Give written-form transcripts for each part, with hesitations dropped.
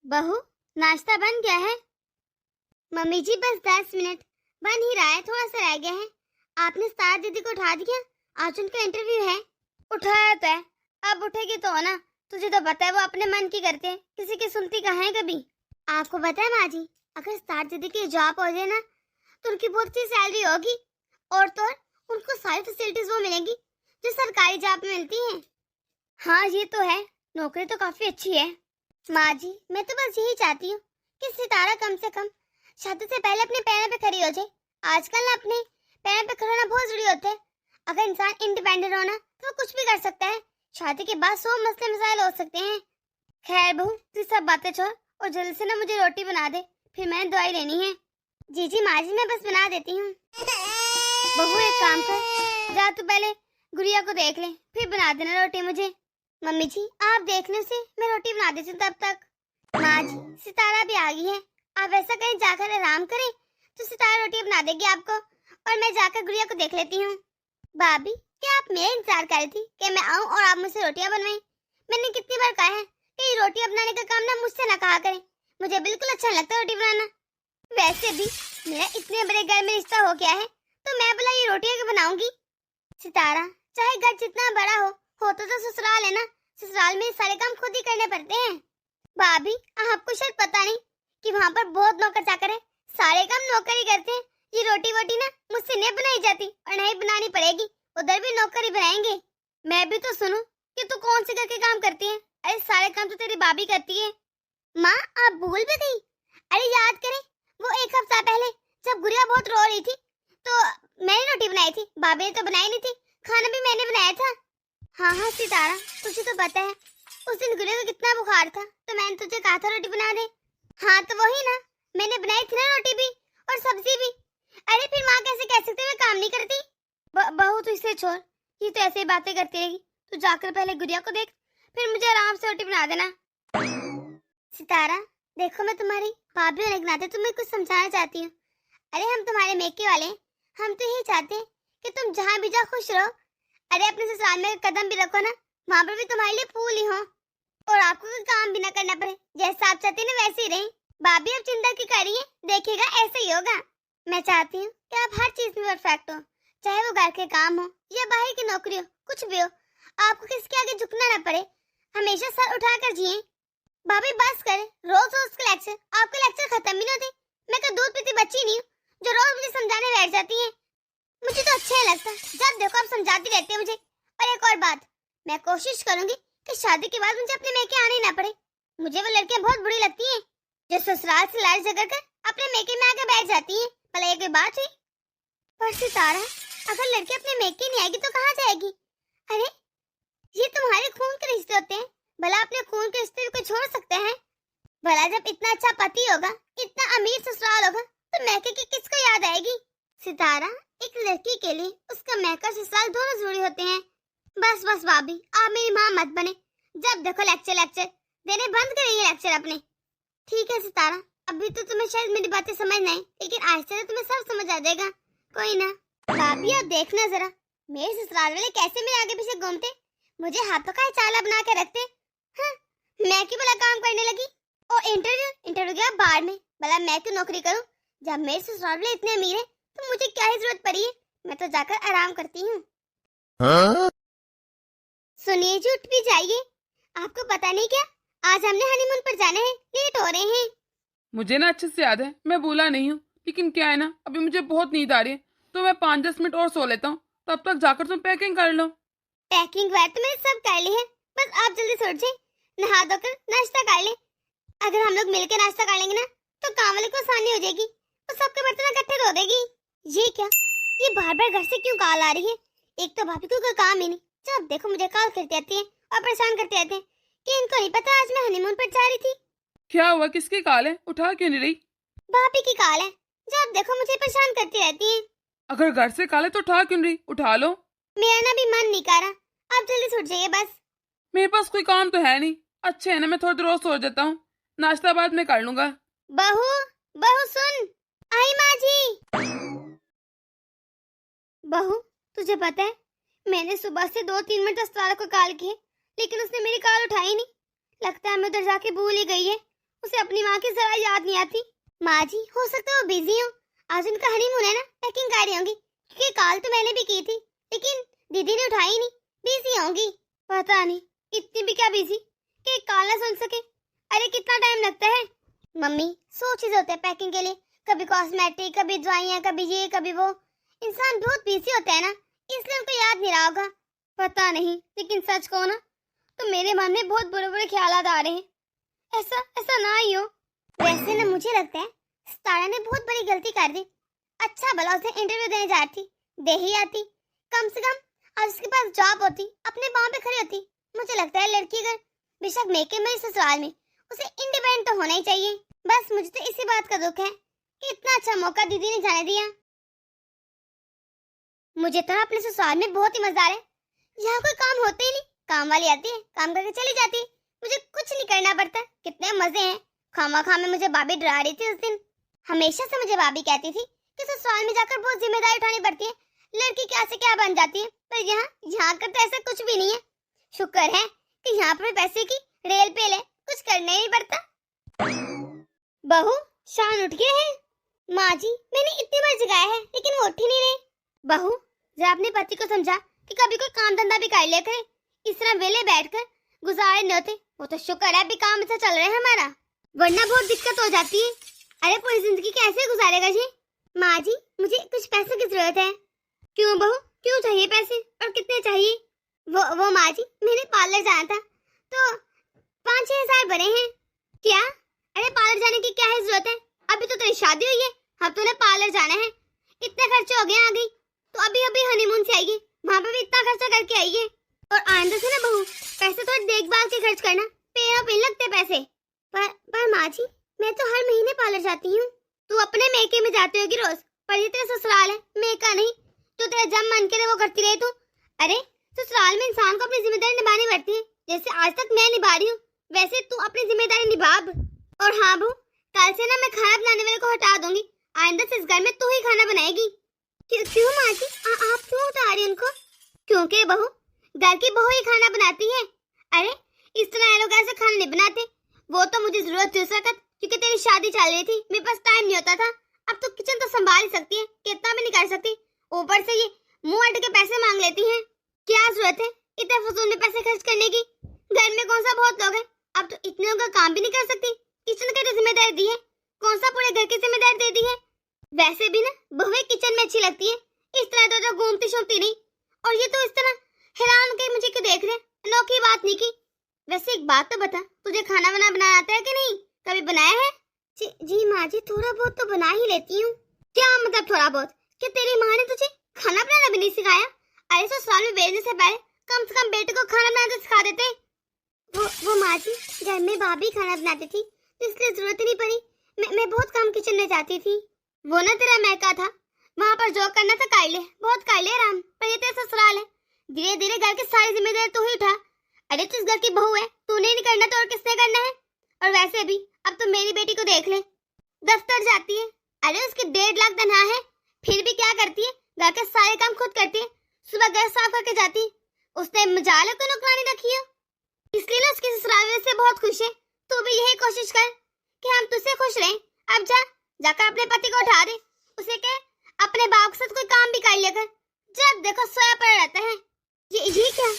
बहू, नाश्ता बन गया है। मम्मी जी बस 10 मिनट, बन ही रहा है, थोड़ा सा रह गया है। आपने सारा दीदी को उठा दिया? आज उनका इंटरव्यू है। उठाया तो है, अब उठेगी तो ना। तुझे तो पता है वो अपने मन की करते हैं, किसी की सुनती कहाँ है कभी। आपको पता है माँ जी, अगर स्टार दीदी की जॉब हो जाए ना तो उनकी बहुत अच्छी सैलरी होगी, और तो और उनको सारी फैसिलिटीज वो मिलेंगी जो सरकारी जॉब में मिलती हैं। हाँ ये तो है, नौकरी तो काफी अच्छी है। माँ जी मैं तो बस यही चाहती हूँ कि सितारा कम से कम शादी से पहले अपने पैरों पे खड़ी हो जाए। आजकल ना अपने पैरों पे खड़ा होना बहुत जरूरी होता है। अगर इंसान इंडिपेंडेंट हो ना तो वो कुछ भी कर सकता है। शादी के बाद 100 मसले मसाइल हो सकते हैं। खैर बहू तू सब बातें छोड़ और जल्दी से ना मुझे रोटी बना दे, फिर मैंने दवाई लेनी है। जी जी माँ जी मैं बस बना देती हूँ। बहू एक काम कर, जा तू पहले गुड़िया को देख ले, फिर बना देना रोटी मुझे। मम्मी जी आप देखने से मैं रोटी बना देती हूँ तब तक। माँ जी सितारा भी आ गई है, आप ऐसा कहीं जाकर आराम करें तो सितारा रोटी बना देगी आपको, और मैं जाकर गुड़िया को देख लेती हूँ। भाभी क्या आप मेरा इंतजार कर रही थी कि मैं आऊँ और आप मुझसे रोटियां बनवाएं? मैंने कितनी बार कहा है कि रोटियां बनाने का काम ना मुझसे ना कहा करें, मुझे बिल्कुल अच्छा नहीं लगता रोटी बनाना। वैसे भी मेरा इतने बड़े घर में रिश्ता हो गया है तो मैं भला ये रोटियां क्यों बनाऊंगी? सितारा चाहे घर जितना बड़ा हो तो ससुराल है ना, ससुराल में सारे काम खुद ही करने पड़ते हैं। भाभी आपको शायद पता नहीं कि वहाँ पर बहुत नौकर चाकर है, सारे काम नौकर ही करते हैं। ये रोटी वोटी ना मुझसे नहीं बनाई जाती और नहीं बनानी पड़ेगी, उधर भी नौकर ही बनाएंगे। मैं भी तो सुनूं कि तू कौन से घर के काम करती है? अरे सारे काम तो तेरी भाभी करती है। माँ आप भूल भी गई? अरे याद करें वो एक हफ्ता पहले जब गुड़िया बहुत रो रही थी तो मैंने रोटी बनाई थी, भाभी ने तो बनाई नहीं थी, खाना भी मैंने बनाया था। हाँ हाँ सितारा तुझे तो पता है उस दिन गुड़िया को कितना बुखार था तो मैंने तुझे कहा था रोटी बना दे। हाँ तो वही ना, मैंने बनाई थी ना रोटी भी और सब्जी भी। अरे फिर माँ कैसे कह सकते मैं काम नहीं करती? बहू तू इसे छोड़, ये तो ऐसे ही बातें करती रहेगी। तू जाकर पहले गुड़िया को देख, फिर मुझे आराम से रोटी बना देना। सितारा देखो मैं तुम्हारी भाभी होने के नाते तुम्हें कुछ समझाना चाहती हूँ। अरे हम तुम्हारे मेके वाले हैं, हम तो यही चाहते हैं कि तुम जहाँ भी जाओ खुश रहो। अरे अपने ससुराल में कदम भी रखो ना, वहाँ पर भी तुम्हारे लिए फूल ही हो और आपको कोई काम भी ना करना पड़े, जैसा आप चाहते ना वैसे ही रहे। भाभी अब चिंता की करिए, देखिएगा ऐसे ही होगा। मैं चाहती हूँ कि आप हर चीज में परफेक्ट हो, चाहे वो घर के काम हो या बाहर की नौकरी हो, कुछ भी हो, आपको किसके आगे झुकना ना पड़े, हमेशा सर उठाकर जिए। भाभी बस करें, रोज रोज के लेक्चर, आपके लेक्चर खत्म भी नहीं होते। मैं तो दूध पीती बच्ची नहीं हूँ जो रोज मुझे समझाने बैठ जाती है। मुझे तो अच्छा नहीं लगता, जब देखो आप समझाती रहती है मुझे। और एक और बात, मैं कोशिश करूंगी कि शादी के बाद मुझे अपने मेके आने ना पड़े। मुझे वो लड़कियां बहुत बुरी लगती हैं जो ससुराल से लड़ झगड़ कर अपने मेके में आके बैठ जाती हैं। भला ये कोई बात है? पर सितारा अगर लड़की अपने मेके नहीं आएगी तो कहाँ जाएगी? अरे ये तुम्हारे खून के रिश्ते होते हैं, भला अपने खून के रिश्ते भी कोई छोड़ सकते हैं? भला जब इतना अच्छा पति होगा, इतना अमीर ससुराल होगा तो मैके की किसको याद आएगी? सितारा एक लड़की के लिए उसका मैका ससुराल दोनों जरूरी होते हैं। बस बस भाभी आप मेरी माँ मत बने, जब देखो लेक्चर लेक्चर देने बंद करिए लेक्चर अपने। ठीक है सितारा, अभी तो तुम्हें शायद मेरी बातें समझ नहीं, लेकिन आहिस्ते से तुम्हें सब समझ आ जाएगा। कोई ना भाभी आप देखना जरा, मेरे ससुराल वाले कैसे मेरे आगे पीछे घूमते, मुझे हाथों का चाला बना के रखते। हाँ, मैं क्यों भला काम करने लगी? और इंटरव्यू गया बाहर में, भला मैं क्यों नौकरी करूँ? जब मेरे ससुराल वाले इतने अमीर है तो मुझे क्या ही जरूरत पड़ी है, मैं तो जाकर आराम करती हूँ। हाँ? सुनिए जी उठ भी जाइए, आपको पता नहीं क्या आज हमने हनीमून पर जाना है, लेट हो रहे हैं। मुझे ना अच्छे से याद है, मैं भूला नहीं हूँ, लेकिन क्या है ना अभी मुझे बहुत नींद आ रही है तो मैं 5-10 मिनट और सो लेता हूँ, तब तक जाकर तुम पैकिंग कर लो। पैकिंग वैर तो मैंने सब कर ली है, बस आप जल्दी से उठ जाए, नहा धोकर नाश्ता कर ले। अगर हम लोग मिलकर नाश्ता कर लेंगे ना तो काम वाले को आसानी हो जाएगी, वो सबके बर्तन इकट्ठे धो देगी। ये क्या, ये बार बार घर से क्यों कॉल आ रही है? एक तो भाभी को कोई काम ही नहीं, जब देखो मुझे कॉल करती रहती है और परेशान करते रहते हैं कि इनको नहीं पता आज मैं हनीमून पर जा रही थी। क्या हुआ, किसकी कॉल है, उठा क्यों नहीं रही? भाभी की कॉल है, जब देखो मुझे परेशान करती रहती है। अगर घर से कॉल है तो उठा क्यों नहीं रही, उठा लो। मेरा ना भी मन नहीं कर रहा, आप जल्दी से उठ जाइए बस। मेरे पास कोई काम तो है नहीं, अच्छे है ना मैं थोड़ी देर और सो जाता हूँ, नाश्ता बाद में कर लूंगा। बहू बहू सुन, आई माँ जी। बहू तुझे पता है मैंने सुबह से 2-3 मिनट अस्पताल को कॉल किए, लेकिन उसने मेरी कॉल उठाई नहीं। लगता है मैं उधर जाके भूल ही गई है उसे अपनी माँ की जरा याद नहीं आती। माँ जी, हो सकता है वो बिजी हो, आज उनका हनीमून है ना, पैकिंग कर रही होंगी, क्योंकि कॉल तो मैंने भी की थी लेकिन दीदी ने उठाई नहीं, बिजी होंगी। पता नहीं इतनी भी क्या बिजी कि कॉल ना सुन सके। अरे कितना टाइम लगता है मम्मी, 100 चीज होते हैं पैकिंग के लिए, कभी कॉस्मेटिक, कभी दवाइयाँ, कभी ये कभी वो। इंसान बहुत बिजी होता है ना, इसलिए उनको याद नहीं रहा होगा। पता नहीं, लेकिन सच कहो ना तो मेरे मन में बहुत बुरे बुरे ख्याल आ रहे हैं। ऐसा ऐसा ना ही हो। वैसे ना मुझे लगता है सितारा ने बहुत बड़ी गलती कर दी। अच्छा भला उसे इंटरव्यू देने जा रही थी, दे ही आती, कम से कम आज उसके पास जॉब होती, अपने पाँव पे खड़ी होती। मुझे लगता है लड़की अगर बेशक मेके में ससुराल में, उसे इंडिपेंडेंट तो होना ही चाहिए। बस मुझे तो इसी बात का दुख है कि इतना अच्छा मौका दीदी ने जाने दिया। मुझे तो अपने ससुराल में बहुत ही मजा आ रहा है। यहाँ कोई काम होते ही नहीं, काम वाली आती है, काम करके चली जाती है, मुझे कुछ नहीं करना पड़ता। कितने मजे हैं। खामा खा में मुझे भाभी डरा रही थी उस दिन। हमेशा से मुझे भाभी कहती थी कि ससुराल में जाकर बहुत जिम्मेदारी उठानी पड़ती है, लड़की क्या से क्या बन जाती है। पर यहाँ कर तो ऐसा कुछ भी नहीं है। शुक्र है कि यहाँ पर पैसे की रेल पेल है, कुछ करना ही नहीं पड़ता। बहू, शान उठ गए हैं। माँ जी, मैंने इतनी बार जगाया है लेकिन वो उठ ही नहीं रहे। बहू, जरा अपने पति को समझा कि कभी कोई काम धंधा भी कर लिया करे, इस तरह वेले बैठकर गुजारे न होते। वो तो शुक्र है अभी काम अच्छा चल रहा है हमारा, वरना बहुत दिक्कत हो जाती है। अरे पूरी जिंदगी कैसे गुजारेगा जी। माँ जी, मुझे कुछ पैसों की जरूरत है। क्यों बहू, क्यों चाहिए पैसे और कितने चाहिए? वो माँ जी, मैंने पार्लर जाना था तो 5-6 हजार बने हैं। क्या? अरे पार्लर जाने की क्या है जरूरत है, अभी तो तेरी शादी हुई है, अब तूने पार्लर जाना है, इतने खर्चे हो गए। आ गई तो अभी अभी हनीमून से आएगी, वहाँ पे भी इतना खर्चा करके आई है। और आइंदा से ना बहू, पैसे थोड़ी देखभाल के खर्च करना, पेड़ पे लगते पैसे। पर माँ जी, मैं तो हर महीने पार्लर जाती हूँ। तू अपने मेके में जाती होगी रोज, पर ये तेरा ससुराल है, मेका नहीं। तो तेरा जब मन करे वो करती रहे तू। अरे ससुराल में इंसान को अपनी जिम्मेदारी निभानी पड़ती है, जैसे आज तक मैं निभा रही हूँ, वैसे तू अपनी जिम्मेदारी निभा। और हाँ बहू, कल से ना मैं खाना बनाने वाले को हटा दूंगी, आइंदा से इस घर में तू ही खाना बनाएगी। क्यों माँ जी, आप क्यों उठा रही उनको? क्योंकि बहू, घर की बहू ही खाना बनाती है। अरे इस तरह लोग ऐसे खाना नहीं बनाते। वो तो मुझे जरूरत थी उस वक्त, क्योंकि तेरी शादी चल रही थी, मेरे पास टाइम नहीं होता था। अब तो किचन तो संभाल ही सकती है, कितना भी नहीं कर सकती, ऊपर से ये मुंह अट के पैसे मांग लेती हैं। क्या जरूरत है इतने फजूल में पैसे खर्च करने की? घर में कौन सा बहुत लोग हैं, अब तो इतने लोगों का काम भी नहीं कर सकती। किचन की तो जिम्मेदारी दी है, कौन सा पूरे घर की जिम्मेदारी दे दी है? वैसे भी ना बहुएं किचन में अच्छी लगती है, इस तरह तो घूमती शोमती नहीं। और ये तो इस तरह हैरान के मुझे क्यों देख रहे, अनोखी बात नहीं की। वैसे एक बात तो बता, तुझे खाना बनाना आता है कि नहीं, कभी बनाया है? जी माँ जी, थोड़ा बहुत तो बना ही लेती हूँ। क्या मतलब थोड़ा बहुत? क्या तेरी माँ ने तुझे खाना बनाना भी नहीं सिखाया? अरे ससुराल में भेजने से पहले कम से कम बेटे को खाना बनाना तो सिखा देते। वो माँ जी, घर में भाभी खाना बनाती थी, तो इसलिए जरूरत ही नहीं पड़ी। मैं बहुत कम किचन में जाती थी। वो ना तेरा मैका था, वहाँ पर जो करना था कर ले, बहुत कर ले आराम। पर ये तेरा ससुराल है, धीरे धीरे घर की सारी जिम्मेदारी तू ही उठा। अरे तू इस घर की बहू है, तूने नहीं करना तो और किसने करना है? और वैसे भी अब तो मेरी बेटी को देख ले, दफ्तर जाती है, अरे उसकी 1.5 लाख तनख्वाह है, फिर भी क्या करती है, घर के सारे काम खुद करती है। सुबह घर साफ करके जाती है, उसने मजाल को नौकरानी रखी है, इसलिए ना उसकी ससुराल से बहुत खुश है। तू भी यही कोशिश कर कि हम तुझसे खुश रहें। अब जाकर अपने पति को उठा दे, उसे कह अपने बाप के साथ कोई काम भी कर लिया कर, जब देखो सोया पड़ा रहता है। ये क्या?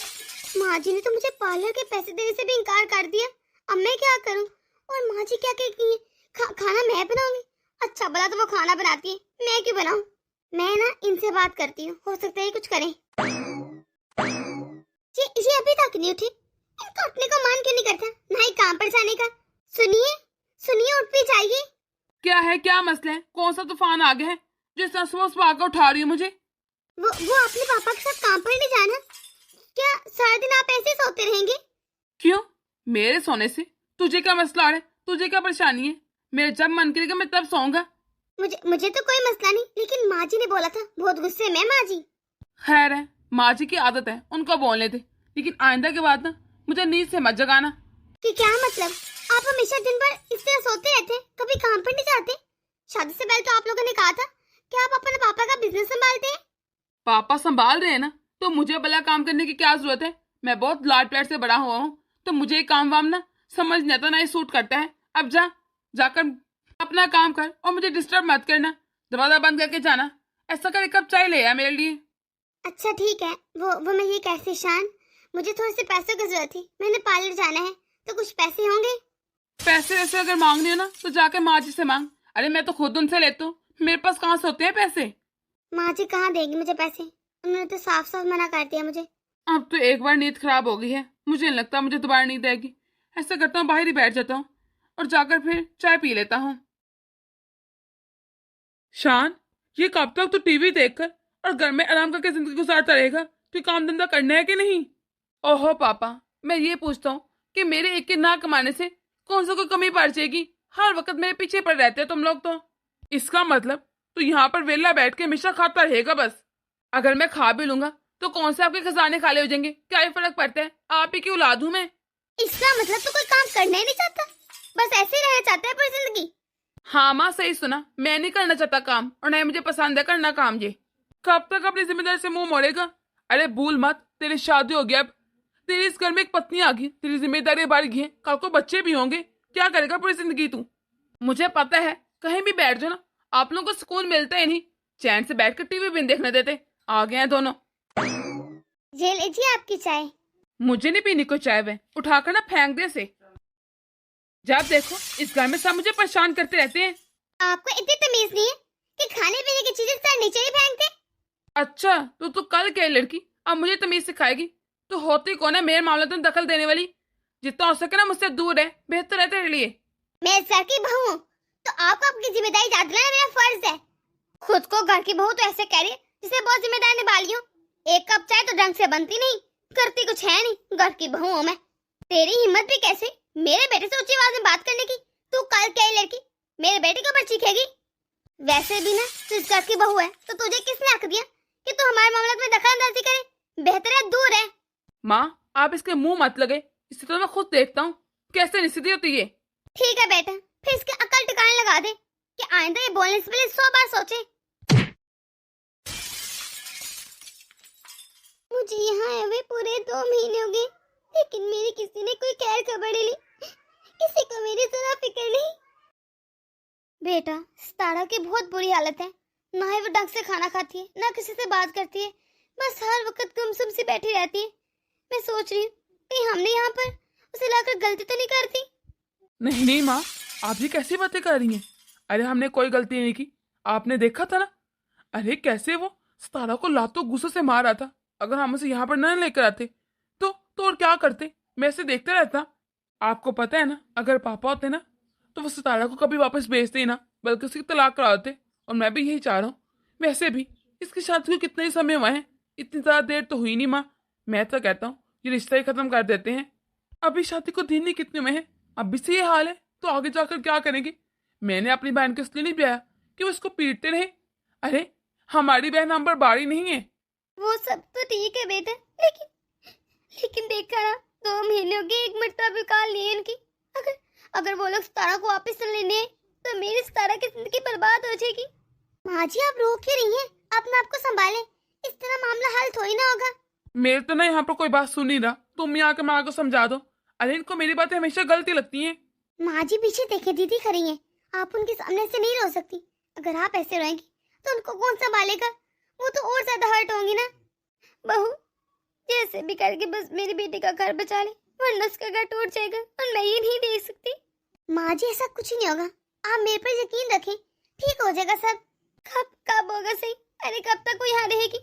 माँ जी ने तो मुझे पार्लर के पैसे देने से भी इनकार कर दिया, अब मैं क्या करूं? और माँ जी क्या कहती है, खाना मैं बनाऊंगी? अच्छा भला तो वो खाना बनाती है, मैं क्यों बनाऊं? मैं ना इनसे बात करती हूँ, हो सकता है कुछ करें। ये अभी तक नहीं उठी, इनको उठने का मन क्यों नहीं करता, ना ही काम पर जाने का। सुनिए उठ भी जाइए। क्या है, क्या मसला है? कौन सा तूफान आ गया है जिस तरह सुबह आकर उठा रही है मुझे? वो अपने पापा के साथ काम पर नहीं जाना? क्या सारा दिन आप ऐसे सोते रहेंगे? क्यों, मेरे सोने से तुझे क्या मसला है? तुझे क्या परेशानी है? मेरे जब मन करेगा मैं तब सोऊंगा। मुझे तो कोई मसला नहीं, लेकिन माँ जी ने बोला था, बहुत गुस्से में माँ जी। खैर है, माँ जी की आदत है उनको बोलने थे, लेकिन आइंदा के बाद ना मुझे नींद से मत जगाना। कि क्या मतलब, आप हमेशा दिन भर इस तरह सोते रहते, कभी काम पर नहीं जाते? शादी से पहले तो आप लोगों ने कहा था कि आप अपने पापा का बिजनेस संभालते हैं। पापा संभाल रहे हैं ना, तो मुझे भला काम करने की क्या जरूरत है? मैं बहुत लाड प्यार से बड़ा हुआ हूँ, तो मुझे काम वाम ना समझ नहीं आता, ना ही सूट करता है। अब जाकर अपना काम कर और मुझे डिस्टर्ब मत करना। दरवाजा बंद करके जाना। ऐसा कर, एक कप चाय ले आ मेरे लिए। अच्छा ठीक है। वो मैं ये कैसे शान, मुझे थोड़े से पैसों की जरूरत थी, मैंने पार्लर जाना है, तो कुछ पैसे होंगे? पैसे वैसे अगर मांगने हो ना तो जाके माँ जी से मांग। अरे मैं तो खुद उनसे लेता हूँ, मेरे पास कहाँ से होते हैं पैसे। माँ जी कहाँ देगी मुझे पैसे? उन्होंने तो साफ साफ मना कर दिया मुझे। अब तो एक बार नींद खराब हो गई है, मुझे नहीं लगता मुझे दोबारा नींद आएगी। ऐसा करता हूँ, बाहर ही बैठ जाता हूँ और जाकर फिर चाय पी लेता हूँ। शान, ये कब तक तो टीवी देखकर और घर में आराम करके जिंदगी गुजारता रहेगा? कोई काम धंधा करना है कि नहीं? ओहो पापा, मैं ये पूछता हूँ कि मेरे एक के ना कमाने से कौन सा कोई कमी पड़ जाएगी? हर वक्त मेरे पीछे पड़ रहते हो तुम लोग तो। इसका मतलब तो यहाँ पर वेला बैठ के हमेशा खाता रहेगा बस। अगर मैं खा भी लूंगा तो कौन से आपके खजाने खाली हो जाएंगे? क्या ही फर्क पड़ता है? आप ही की औलाद हूं मैं। इसका मतलब तो कोई काम करना ही नहीं चाहता, बस ऐसे ही रहना चाहता है पूरी जिंदगी। हाँ माँ, सही सुना, मैं नहीं करना चाहता काम, और न ही मुझे पसंद है करना काम। ये कब तक अपनी जिम्मेदारी से मुंह मोड़ेगा? अरे भूल मत, तेरी शादी हो गई, अब तेरी इस घर में एक पत्नी आ गई, तेरी जिम्मेदारी बढ़ गई है, कल को बच्चे भी होंगे, क्या करेगा पूरी जिंदगी तू? मुझे पता है, कहीं भी बैठ जाओ ना, आप लोगों को सुकून मिलता ही नहीं, चैन से बैठकर टीवी भी नहीं देखने देते। आ गए हैं दोनों। ये लीजिए आपकी चाय। मुझे नहीं पीनी कोई चाय, वे उठाकर ना फेंक दे से। जब देखो इस घर में सब मुझे परेशान करते रहते हैं। आपको इतनी तमीज नहीं है कि खाने पीने की चीजें सर नीचे ही फेंकते? अच्छा, तो कल क्या लड़की अब मुझे तमीज सिखाएगी? तो होती कौन है मेरे मामले में दखल देने वाली? जितना हो सके ना मुझसे दूर है, बेहतर है तेरे लिए। मैं इस घर की बहू हूँ, तो आपको अपनी जिम्मेदारी याद दिलाना मेरा फर्ज है। खुद को घर की बहू तो ऐसे कह रही है जिसे बहुत जिम्मेदारी निभा ली हूँ। एक कप चाय तो ढंग से बनती नहीं, करती कुछ है नहीं, घर की बहू हूँ मैं। तेरी हिम्मत भी कैसे मेरे बेटे से ऊंची आवाज में बात करने की? तू कल क्या लड़की मेरे बेटे के ऊपर चीखेगी? वैसे भी ना तू इस घर की बहू है, तो तुझे किसने हक दिया कि तू हमारे मामले में दखल अंदाजी करे? बेहतर है दूर है। माँ, आप इसके मुंह मत लगे, इसे तो मैं खुद देखता हूँ कैसे निस्सित होती है। ठीक है बेटा, फिर इसके अकल ठिकाने लगा दे कि आइंदा ये बोलने से पहले 100 बार सोचे। मुझे यहाँ आए हुए पूरे 2 महीने हो गए, लेकिन मेरी किसी ने कोई खैर खबर नहीं ली, किसी को मेरी जरा फिक्र नहीं। बेटा, सितारा की बहुत बुरी हालत है, ना ही वो ढंग से खाना खाती है, ना किसी से बात करती है, बस हर वक्त गुमसुम सी बैठी रहती है। मैं सोच रही हूँ कहीं हमने यहाँ पर उसे लाकर गलती तो नहीं कर दी। नहीं नहीं माँ, आप ये कैसी बातें कर रही हैं? अरे हमने कोई गलती नहीं की, आपने देखा था ना। अरे कैसे वो सितारा को लातों गुस्से से मार रहा था। अगर हम उसे यहाँ पर न लेकर आते तो और क्या करते? मैं इसे देखते रहता। आपको पता है ना, अगर पापा होते ना तो वो सितारा को कभी वापस भेजते ही ना, बल्कि उसकी तलाक करा देते। और मैं भी यही चाह रहा हूँ। वैसे भी इसकी शादी को कितना ही समय हुआ है, इतनी ज्यादा देर तो हुई नहीं माँ। मैं तो कहता हूँ ये रिश्ता ही खत्म कर देते हैं। अभी शादी को दिन ही कितने में है, अभी से ये हाल है तो आगे जाकर क्या करेंगे? मैंने अपनी बहन को इसलिए नहीं ब्याया कि वो इसको पीटते रहे। अरे हमारी बहन हम पर बारी नहीं है। वो सब तो ठीक है बेटा, लेकिन देखा ना, 2 महीने हो गए, एक मर्तबा भी कॉल नहीं है इनकी। अगर वो लोग सितारा को वापस से लेने आए तो मेरी सितारा की जिंदगी बर्बाद हो जाएगी। माँ जी आप रो क्यों रही हैं? अपने आप को संभालें, इस तरह मामला हल थोड़ी ना होगा। मेरे तो ना यहाँ पर कोई बात सुन नहीं रहा, तुम यहाँ के माँ को समझा दो। अरे इनको मेरी बातें हमेशा गलती लगती हैं। माँ जी पीछे देखे दीदी खड़ी हैं, आप उनके सामने से नहीं रो सकती। अगर आप ऐसे रोएंगी तो उनको कौन संभालेगा? वो तो और ज्यादा हर्ट होंगी ना। बहू, जैसे भी करके बस मेरे बेटे का घर बचा ले, वरना उसका घर टूट जाएगा और मैं ये नहीं देख सकती। माँ जी ऐसा कुछ नहीं होगा, आप मेरे पर यकीन रखें, ठीक हो जाएगा सब। कब होगा सही? अरे कब तक वो यहाँ रहेगी?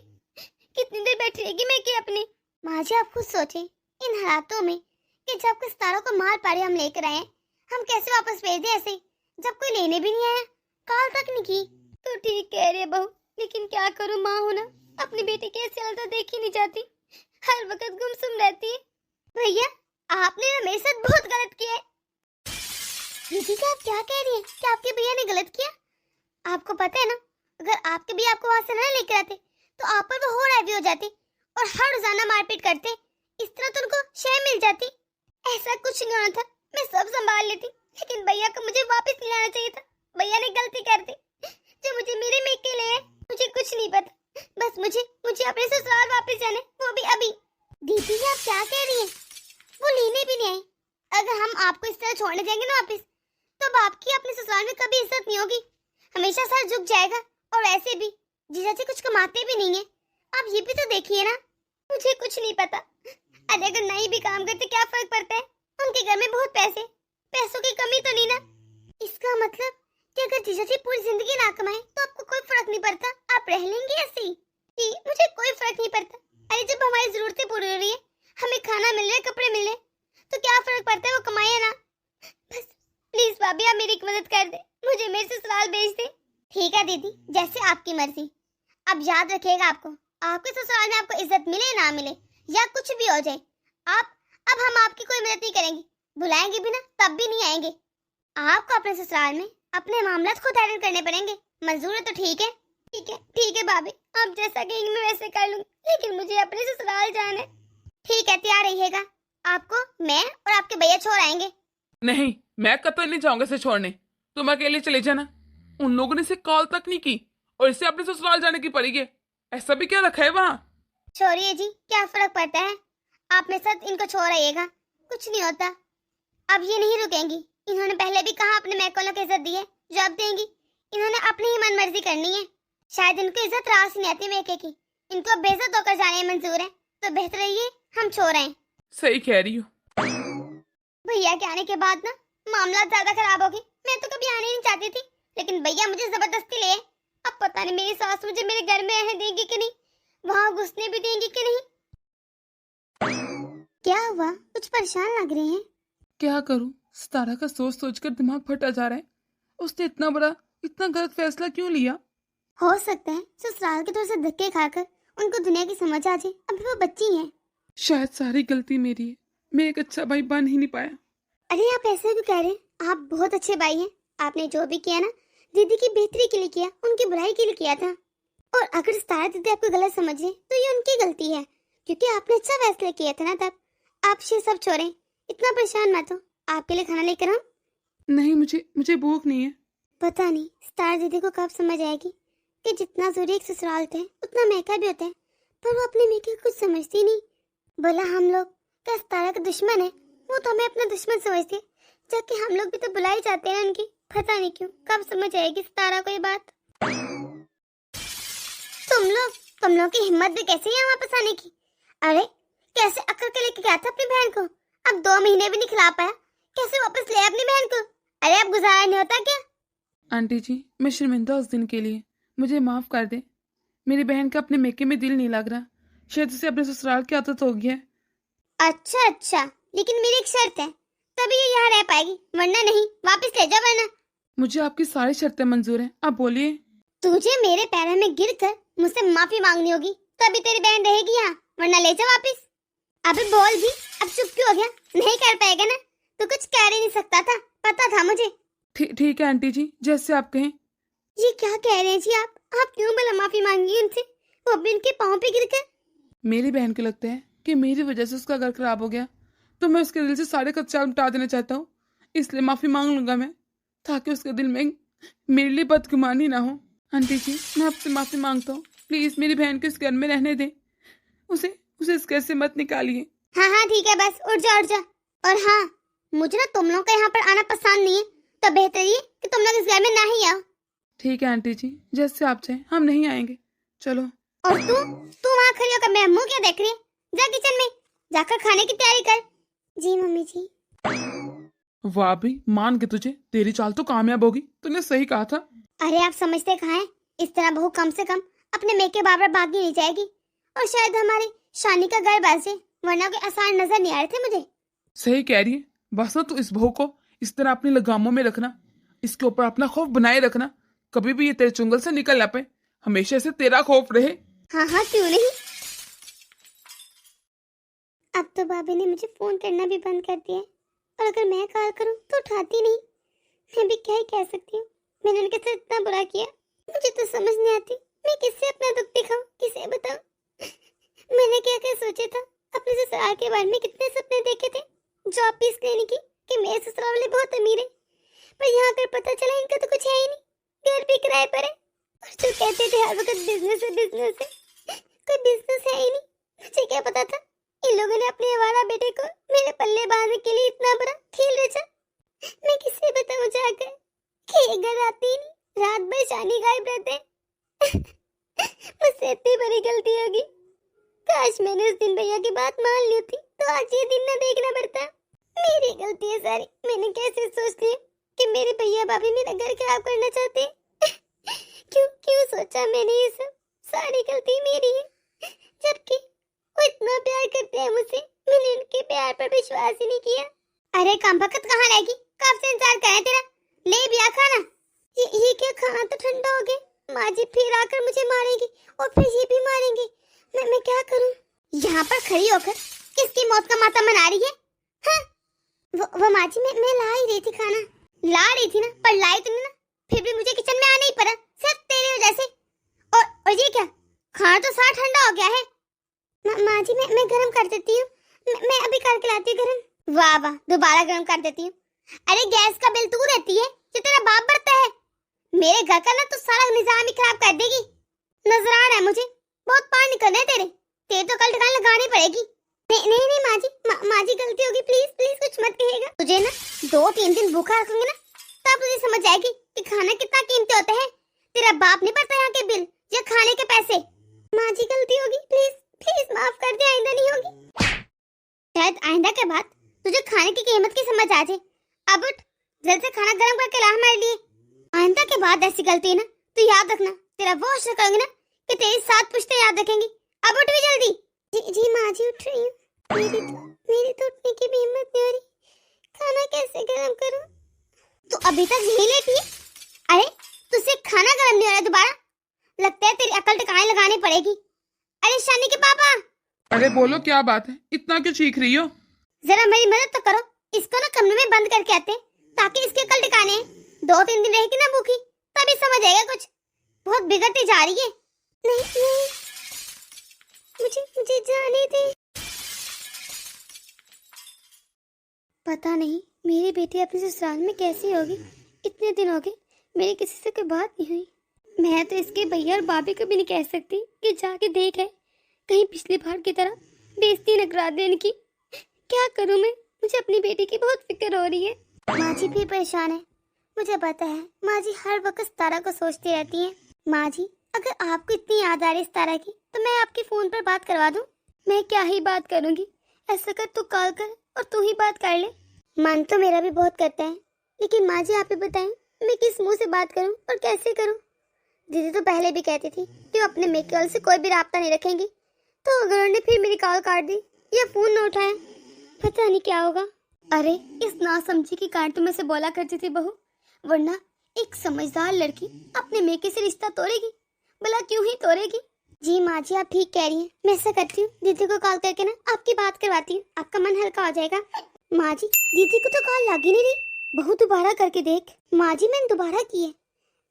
कितनी देर बैठी रहेगी मैं कि अपने? माँ जी आप खुद सोचें, इन हालातों में कि जब किस तारों को मार पारे हम लेकर आए, हम कैसे वापस भेज दें ऐसे, जब कोई लेने भी नहीं आया, कॉल तक नहीं की। तो ठीक कह रही है बहू, लेकिन क्या करूँ, माँ हूं ना, अपनी बेटी की ऐसी हालत देख ही नहीं जाती, हर वक्त गुमसुम रहती है। भैया आपने ना मेरे साथ बहुत गलत किया है। दीदी जी आप क्या कह रही हैं कि आपके भैया ने गलत किया? आपको पता है ना, अगर आपके भैया आपको वहां से न लेकर आते तो आप पर वो और हैवी हो जाते और हर रोजाना मारपीट करते, इस तरह तो उनको शय मिल जाती। ऐसा कुछ नहीं होना था, मैं सब संभाल लेती, लेकिन भैया को मुझे वापस नहीं लाना चाहिए था। भैया ने गलती कर दी, जो मुझे मेरे मेके ले आए, मुझे कुछ नहीं पता, बस मुझे अपने ससुराल वापस जाना है, वो भी अभी। दीदी जी आप क्या कह रही हैं? वो लेने भी नहीं आए। अगर हम आपको इस तरह छोड़ने जाएंगे ना वापस, आपकी अपने ससुराल में कभी इज्जत नहीं होगी, हमेशा सर झुक जाएगा। और वैसे भी जीजा जी कुछ कमाते भी नहीं है, आप ये भी तो देखिए ना। मुझे कुछ नहीं पता, अरे अगर नहीं भी काम करते क्या फर्क पड़ता है, उनके घर में बहुत पैसों की कमी तो नहीं ना। इसका मतलब कि अगर जीजा जी पूरी जिंदगी ना कमाए तो आपको कोई फर्क नहीं पड़ता, आप रह लेंगे ऐसे ही। जी मुझे कोई फर्क नहीं पड़ता। अरे जब हमारी जरूरतें पूरी हो रही है, हमें खाना मिल रहा है, कपड़े मिल रहे, तो क्या फर्क पड़ता है वो कमाए ना। बस प्लीज भाभी आप मेरी एक मदद कर दे, मुझे मेरे ससुराल भेज दे। ठीक है दीदी, जैसे आपकी मर्जी। अब याद रखिएगा, आपके ससुराल में आपको इज्जत मिले ना मिले या कुछ भी हो जाए, अब हम आपकी कोई मदद नहीं करेंगे, बुलाएंगे भी ना तब भी नहीं आएंगे। आपको अपने ससुराल में अपने मामला खुद हैंडल करने पड़ेंगे। मंजूर है तो ठीक है। ठीक है भाभी, आप जैसा कहेंगे मैं वैसे कर लूंगी, लेकिन मुझे अपने ससुराल जाना है। ठीक है, तैयार रहिएगा, आपको मैं और आपके भैया छोड़ आएंगे। नहीं, मैं कतई नहीं जाऊंगा इसे छोड़ने, तुम अकेले चले जाना। उन लोगों ने इसे कॉल तक नहीं की और इसे अपने ससुराल जाने की पड़ी। ऐसा भी क्या रखा है वहाँ? छोड़िए जी, क्या फर्क पड़ता है, आप मेरे साथ इनको छोड़ आइएगा, कुछ नहीं होता। अब ये नहीं रुकेंगी, इन्होंने पहले भी कहा अपने मैकों को इज्जत दी है, जो अब देंगी। इन्होंने अपनी ही मन मर्जी करनी है, शायद इनको इज्जत रास नहीं आती मेके की, इनको बेइज्जत होकर जाने मंजूर है, तो बेहतर ये हम छोड़ आए। सही कह रही हो। भैया के आने के बाद ना मामला ज्यादा खराब हो गई। मैं तो कभी आने नहीं चाहती थी, लेकिन भैया मुझे जबरदस्ती ले। अब पता नहीं मेरी सास मुझे मेरे घर में रहने देगी कि नहीं, वहाँ घुसने भी देंगी कि नहीं। क्या हुआ, कुछ परेशान लग रहे हैं? क्या करूं, सितारा का सोच सोच कर दिमाग फटा जा रहा है। उसने इतना गलत फैसला क्यों लिया? हो सकता है ससुराल के तरफ से धक्के खाकर उनको दुनिया की समझ आ जाए, अभी वो बच्ची हैं। शायद सारी गलती मेरी है, मैं एक अच्छा भाई बन ही नहीं पाया। अरे आप ऐसे क्यों कह रहे हैं, आप बहुत अच्छे भाई हैं। आपने जो भी किया ना दीदी की बेहतरी के लिए किया, उनकी बुराई के लिए किया था। और अगर सितारा दीदी आपको गलत समझे तो ये उनकी गलती है, क्योंकि आपने अच्छा फैसला किया था ना तब। आप ये सब छोड़ें, इतना परेशान मत हो, आपके लिए खाना लेकर आऊं? नहीं, मुझे भूख नहीं है। पता नहीं सितारा दीदी को कब समझ आएगी कि जितना जोरी एक ससुराल होता है उतना महका भी होता है, पर वो अपने महके को कुछ समझती नहीं। बोला हम लोग क्या सितारा का दुश्मन है, वो तो हमें अपना दुश्मन समझती है, जबकि हम लोग भी तो बुलाए जाते हैं उनकी। पता नहीं क्यों कब समझ आएगी सितारा को ये बात। तुम लोग की हिम्मत भी कैसे है वापस आने की? अरे कैसे अकड़ के लेके गया था अपनी बहन को, अब 2 महीने भी नहीं खिला पाया, कैसे वापस ले अपनी बहन को? अरे अब गुजारा नहीं होता क्या? आंटी जी, मैं शर्मिंदा उस दिन के लिए, मुझे माफ कर दे। मेरी बहन का अपने मेके में दिल नहीं लग रहा, शायद उसे अपने ससुराल की आदत हो गई है। अच्छा, लेकिन मेरी एक शर्त है, तभी ये यहाँ रह पाएगी, वरना नहीं, वापस ले जा वरना। मुझे आपकी सारी शर्तें मंजूर हैं, आप बोलिए। तुझे मेरे पैरों में गिरकर मुझसे माफी मांगनी होगी, तभी तेरी बहन रहेगी यहाँ, वरना ले जा वापस। अबे बोल भी, अब चुप क्यों हो गया? नहीं कर पाएगा ना, तू कुछ कह ही नहीं सकता था, पता था मुझे। ठीक है आंटी जी, जैसे आप कहें। ये क्या कह रहे हैं जी आप क्यों भला माफी मांगी उनसे, वो भी उनके पाँव पे गिरकर? मेरी बहन को लगता है कि मेरी वजह से उसका घर खराब हो गया, तो मैं उसके दिल से सारे खदशात मिटा देना चाहता हूँ, इसलिए माफी मांग लूंगा मैं, ताकि उसके दिल में मेरे लिए बदगुमानी ना हो। आंटी जी, मैं आपसे माफी मांगता हूँ, प्लीज मेरी बहन को इस घर में रहने दें, उसे इस घर से मत निकालिए। हाँ ठीक है, बस उठ जा। और हाँ, मुझे ना तुम लोग का यहाँ पर आना पसंद नहीं है, तो बेहतर ये कि तुम लोग इस घर में ना ही आओ। ठीक है आंटी जी, जैसे आप चाहें, हम नहीं आएंगे, चलो। और तू वहाँ खड़ी होकर मेरा मुंह क्या देख रही है? जा किचन में जाकर खाने की तैयारी कर। जी मम्मी जी। वाह भी, मान के तुझे, तेरी चाल तो कामयाब होगी, तूने सही कहा था। अरे आप समझते कहाँ हैं, इस तरह बहू कम से कम अपने मेके बाबर भागी नहीं जाएगी, और शायद हमारी शानी का घर बस जाए, वरना कोई आसान नजर नहीं आ रहे थे मुझे। सही कह रही है, बस ना तू इस बहू को इस तरह अपनी लगामों में रखना, इसके ऊपर अपना खौफ बनाए रखना, कभी भी ये तेरे चुंगल से निकल ना पाए, हमेशा से तेरा खौफ रहे। हाँ क्यों नहीं। अब तो भाभी ने मुझे फोन करना भी बंद कर दिया है, और अगर मैं कॉल करूं तो उठाती नहीं। मैं भी क्या ही कह सकती हूँ, मैंने उनके साथ इतना बुरा किया, मुझे तो समझ नहीं आती मैं किससे अपना दुख दिखाऊं, किसे बताऊं। मैंने क्या क्या सोचा था, अपने ससुराल के बारे में कितने सपने देखे थे, जॉब भी इसलिए नहीं की कि मेरे ससुराल वाले बहुत अमीर है, पर यहाँ कर पता चला इनका तो कुछ है ही नहीं, घर भी किराए पर है, और जो कहते थे हर वक्त बिजनेस है, कोई बिजनेस है ही नहीं। मुझे क्या पता था इन लोगों ने अपने आवारा बेटे को मेरे पल्ले बांधने के लिए इतना बड़ा खेल रचा। मैं किससे बताऊं जाकर। नजर आती नहीं, रात भर शानी गायब रहते। मुझसे इतनी बड़ी गलती होगी। काश मैंने उस दिन भैया की बात मान ली थी तो आज ये दिन न देखना पड़ता। मेरी गलती है सारी। मैंने कैसे सोच लिया कि मेरे भैया भाभी मेरा घर खराब करना चाहते हैं। क्यों क्यों सोचा मैंने ये सब? सारी गलती मेरी है। जबकि वो इतना प्यार करते हैं मुझसे, मैंने उनके प्यार पर विश्वास ही नहीं किया। अरे काम वक्त कहाँ रहेगी? कब से इंतजार कर रहे हैं तेरा? ले भी आ खाना। ये क्या, खाना तो ठंडा हो गया। माँ जी फिर आकर मुझे मारेंगी और फिर ये भी मारेंगे। मैं क्या करूं? यहाँ पर खड़ी होकर किसकी मौत का माता मना रही है? हाँ? वो माँ जी मैं ला ही रही थी खाना। ला रही थी ना, पर लाई तो नहीं ना। फिर भी मुझे किचन में आना ही पड़ा, सिर्फ तेरी वजह से। और ये क्या, खाना तो सारा ठंडा हो गया है। माँ जी मैं गरम कर देती हूँ। मैं अभी करके लाती हूँ गरम। वाह वाह, दोबारा गरम कर देती हूँ। अरे गैस का बिल तू रहती है जो तेरा बाप भरता है। मेरे घर का ना तो सारा निजाम ही खराब कर देगी। नजर आ रहा है मुझे, बहुत पार निकलना है तेरे तो कल ठिकाना लगानी पड़ेगी। नहीं माँ जी, माँ जी गलती होगी, प्लीज प्लीज कुछ मत कहिएगा। तुझे ना 2-3 दिन भूखा रखूंगी ना, तब तुझे समझ आएगी कि खाना कितना कीमती होता है। तेरा बाप नहीं भरता यहाँ के बिल या खाने के पैसे। माँ जी गलती होगी, प्लीज प्लीज माफ कर दे, आइंदा नहीं होगी। शायद आइंदा के बाद तुझे खाने की कीमत की समझ आ जाए। अब उठ, जल्द से खाना गर्म करके ला हमारे लिए। आइंदा के बाद ऐसी गलती है ना तो याद रखना, तेरा वो असर करूंगी ना कि तेरी 7 पुश्ते याद रखेंगी। अब उठ भी जल्दी। जी माँ जी उठ रही हूँ। मेरी तो उठने की भी हिम्मत नहीं हो रही। खाना कैसे गर्म करूं? तो अभी तक यही लेटी है? अरे तुझसे खाना गर्म नहीं हो रहा दोबारा? लगता है तेरी अकल ठिकाने लगानी पड़ेगी। अरे शानी के पापा। अरे बोलो क्या बात है, इतना क्यों चीख रही हो? जरा मेरी मदद तो करो। इसको ना कमरे में बंद करके आते ताकि इसकी अकल ठिकाने है। 2-3 दिन रहेगी ना भूखी, तभी समझ आएगा कुछ। बहुत बिगड़ती जा रही है। नहीं मुझे जाने दे। पता नहीं मेरी बेटी अपने ससुराल में कैसी होगी। इतने दिन हो गए मेरी किसी से कोई बात नहीं हुई। मैं तो इसके भैया और भाभी को भी नहीं कह सकती कि जाके देख है, कहीं पिछली बार की तरह बेइज्जती न करा दे इनकी। क्या करूं मैं? मुझे अपनी बेटी की बहुत फिक्र हो रही है। माँ जी भी परेशान है, मुझे पता है। माँ जी हर वक्त सितारा को सोचती रहती हैं। माँ जी अगर आपको इतनी याद आ रही सितारा की तो मैं आपके फोन पर बात करवा दूं। मैं क्या ही बात करूंगी, ऐसा कर तू कॉल कर और तू ही बात कर ले। मन तो मेरा भी बहुत करता है, लेकिन माँ जी आप ही बताएं मैं किस मुंह से बात करूं और कैसे करूं? दीदी तो पहले भी कहती थी कि वो अपने मेकल से कोई भी रास्ता नहीं रखेंगी, तो अगर उन्होंने फिर मेरी कॉल काट दी या फोन न उठाया, पता नहीं क्या होगा। अरे इस नासमझी की कारण तो मैं से बोला करती थी बहू, वरना एक समझदार लड़की अपने मेके से रिश्ता तोड़ेगी? भला क्यों ही तोड़ेगी? जी माँ जी आप ठीक कह रही हैं। मैं ऐसा करती हूँ, दीदी को कॉल करके ना आपकी बात करवाती हूँ, आपका मन हल्का हो जाएगा। माँ जी दीदी को तो कॉल लग ही नहीं रही। बहू दोबारा करके देख। माँ जी मैंने दोबारा की है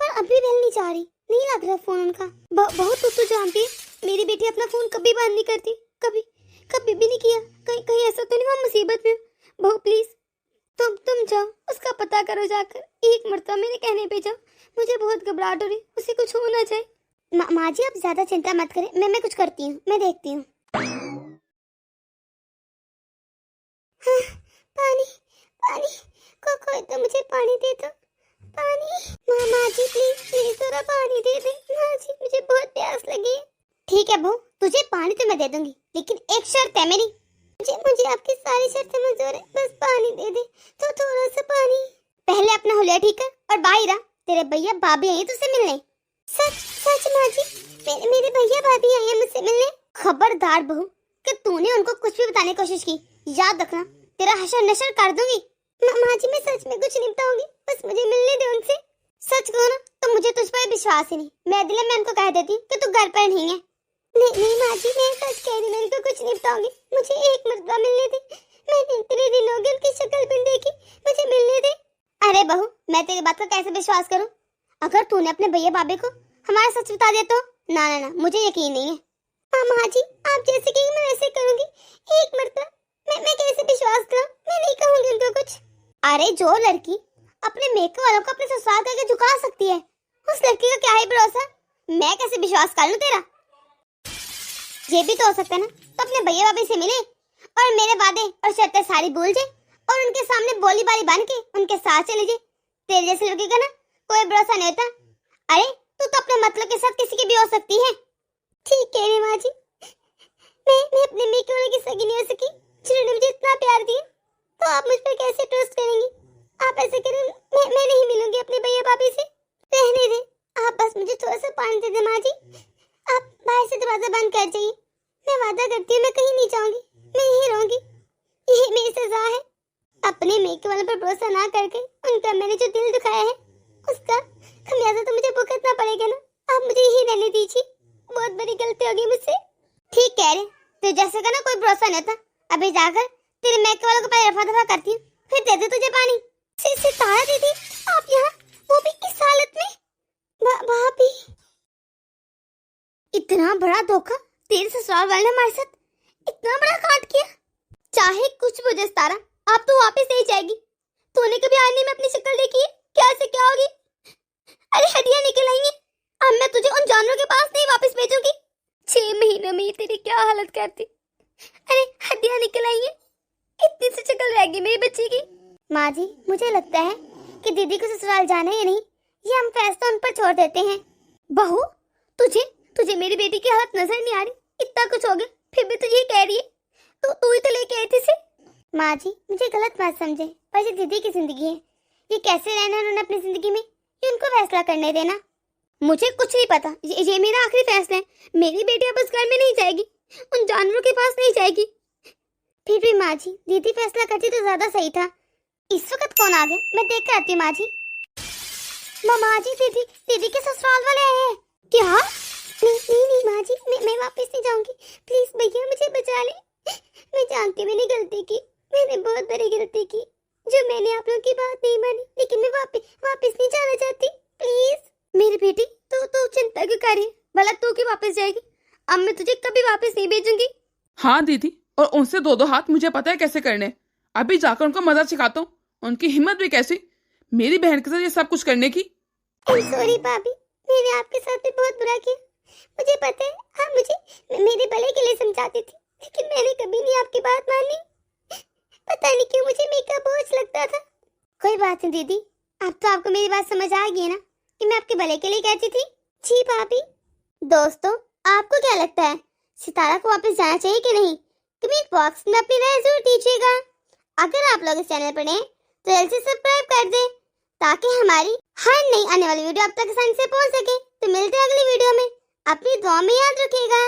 पर अभी बेल नहीं जा रही, नहीं लग रहा फोन उनका। बहुत तो जानती है मेरी बेटी अपना फोन कभी बंद नहीं करती, कभी भी नहीं किया। कहीं ऐसा तो नहीं वो मुसीबत में? बहू प्लीज तुम जाओ, उसका पता करो जाकर। एक मरतबा मेरे कहने पे जाओ, मुझे बहुत घबराहट हो रही, उसे कुछ हो ना जाए। माँ जी आप ज्यादा चिंता मत करें, मैं कुछ करती हूँ, मैं देखती हूँ। हाँ, पानी कोई तो मुझे पानी दे दो। पानी माँ जी प्लीज थोड़ा पानी दे दे। माँ जी मुझे बहुत प्यास लगी है। ठीक है बहू, तुझे पानी तो मैं दे दूंगी, लेकिन एक शर्त है मेरी। मुझे आपकी सारी शर्तें मंजूर है, बस पानी दे दे तो थोड़ा सा पानी। पहले अपना हुलिया ठीक कर और बाहर आ, तेरे भैया भाभी आई तुझसे मिलने। सच माँ जी, मेरे भैया भाभी आई है मुझसे मिलने। खबरदार बहू कि तूने उनको कुछ भी बताने की कोशिश की, याद रखना तेरा हशर नशर कर दूंगी। माँ जी मैं सच में कुछ नहीं बताऊंगी, बस मुझे मिलने दे उनसे। सच कहो ना तो मुझे तुझ पर विश्वास ही नहीं। मैं दिल में उनको कह देती कि तू घर पर नहीं है। नहीं माँ जी मैं सच कह रही, मैं इनको कुछ नहीं बताऊंगी। मुझे एक मरतबा मिलने दे, मैंने इतने दिन हो गए उनकी शक्ल भी देखी, मुझे मिलने दे। अरे बहू मैं तेरी बात का कैसे विश्वास करूं? अगर तूने अपने भैया भाभी को हमारा सच बता दिया तो? ना मुझे यकीन नहीं है। माँ जी आप जैसे कहेंगे मैं वैसे करूंगी। एक मरतबा मैं कैसे विश्वास करूं? मैं नहीं कहूंगी उनको कुछ। अरे जो लड़की अपने मेकअप वालों को अपने ससुराल करके झुका सकती है, उस लड़की का क्या ही भरोसा? मैं कैसे विश्वास कर लूं तेरा? ये भी तो हो सकता है ना तो अपने भैया भाभी से मिले और मेरे वादे और शर्तें सारी भूल जाए और उनके सामने बोली बाली बन के उनके साथ चले जाए। तेरे जैसे लड़की का ना कोई भरोसा नहीं होता। अरे तू तो अपने मतलब के साथ किसी की भी हो सकती है। ठीक है माँ जी, मैं अपने मेके वाले की सगी नहीं हो सकी जिन्होंने मुझे इतना प्यार दिया, तो आप मुझ पर कैसे ट्रस्ट करेंगी? आप ऐसे करें, मैं नहीं मिलूंगी अपने भैया भाभी से। रहने दे, आप बस मुझे थोड़ा सा पानी दे दे माँ जी। आप बाहर से दरवाजा बंद कर जाइए। मैं वादा करती हूँ मैं कहीं नहीं जाऊंगी, मैं यहीं रहूंगी। यही मेरी सजा है। अपने मेके वाले पर भरोसा ना करके उनका मैंने जो दिल दुखाया है उसका खमियाजा तो मुझे भुगतना पड़ेगा ना। आप मुझे यहीं रहने दीजिए, बहुत बड़ी गलती होगी मुझसे। ठीक कह रहे, तो जैसे का ना कोई भरोसा नहीं था। अभी जाकर तेरे मेके वालों को पहले रफा दफा करती हूँ, फिर दे दे तुझे पानी। सितारा दीदी, आप यहाँ, वो भी इस हालत में? भाभी, इतना बड़ा धोखा तेरे ससुराल वाले ने हमारे साथ इतना बड़ा कांड किया। चाहे कुछ भी हो सितारा, आप तो वापस नहीं जाएगी। तूने कभी आने में अपनी शक्ल देखी है? क्या से क्या होगी? अरे हड्डियां निकल आएंगी। अब मैं तुझे उन जानवरों के पास नहीं वापस भेजूंगी। 6 महीनों में तेरी क्या हालत करती। अरे हड्डियां निकल आई हैं, इतनी सी शक्ल रह गई मेरी बच्ची की। माँ जी, मुझे लगता है कि दीदी को ससुराल जाना ही नहीं, ये हम फैसला उन पर छोड़ देते हैं। बहू, तुझे मेरी बेटी की हालत नजर नहीं आ रही? इतना कुछ हो गया फिर भी तुझे कह रही है? तू ही तो लेके आई थी इसे। माँ जी, मुझे गलत मत समझे, पर ये दीदी की जिंदगी है। ये कैसे रहना है उन्होंने अपनी जिंदगी में, ये उनको फैसला करने देना। मुझे कुछ नहीं पता, ये मेरा आखिरी फैसला है। मेरी बेटी अब उस घर में नहीं जाएगी, उन जानवरों के पास नहीं जाएगी। फिर भी माँ जी, दीदी फैसला करती तो ज्यादा सही था। इस वक्त कौन आ गया? मैं देख कर आती हूँ माँ जी। माँ जी, दीदी के ससुराल वाले आए हैं। क्या? नहीं माँ जी, मैं वापस नहीं जाऊंगी। प्लीज भैया मुझे बचा ले। मैं जानती मैंने गलती की, मैंने बहुत बड़ी गलती की जो मैंने आप लोगों की बात नहीं मानी, लेकिन मैं वापस नहीं जाना चाहती। प्लीज मेरी बेटी, तू चिंता क्यों कर रही है? भला तू क्यों वापस जाएगी? अब मैं तुझे कभी वापस नहीं भेजूंगी। हाँ दीदी, और उनसे दो हाथ मुझे पता है कैसे करने। अभी जाकर उनको मदद सिखाता हूँ। उनकी हिम्मत भी कैसी, मेरी बहन के साथ ये सब कुछ करने की। सॉरी भाभी, मैंने आपके साथ भी बहुत बुरा किया। मुझे पता है आप मुझे मेरे भले के लिए समझाती थी, लेकिन मैंने कभी नहीं आपकी बात मानी। पता नहीं क्यों मुझे मेरा बोझ लगता था। कोई बात नहीं दीदी, अब तो आपको मेरी बात समझ आ गई है ना कि मैं आपके भले के लिए कहती थी। जी भाभी। दोस्तों, आपको क्या लगता है, सितारा को वापस जाना चाहिए कि नहीं? कमेंट बॉक्स में अपनी राय जरूर दीजिएगा। अगर आप लोग इस चैनल पर नए तो जल्दी से सब्सक्राइब कर दें, ताकि हमारी हर नई आने वाली वीडियो आप तक आसानी से पहुंच सके। तो मिलते हैं अगली वीडियो में। अपनी दुआ में याद रखिएगा।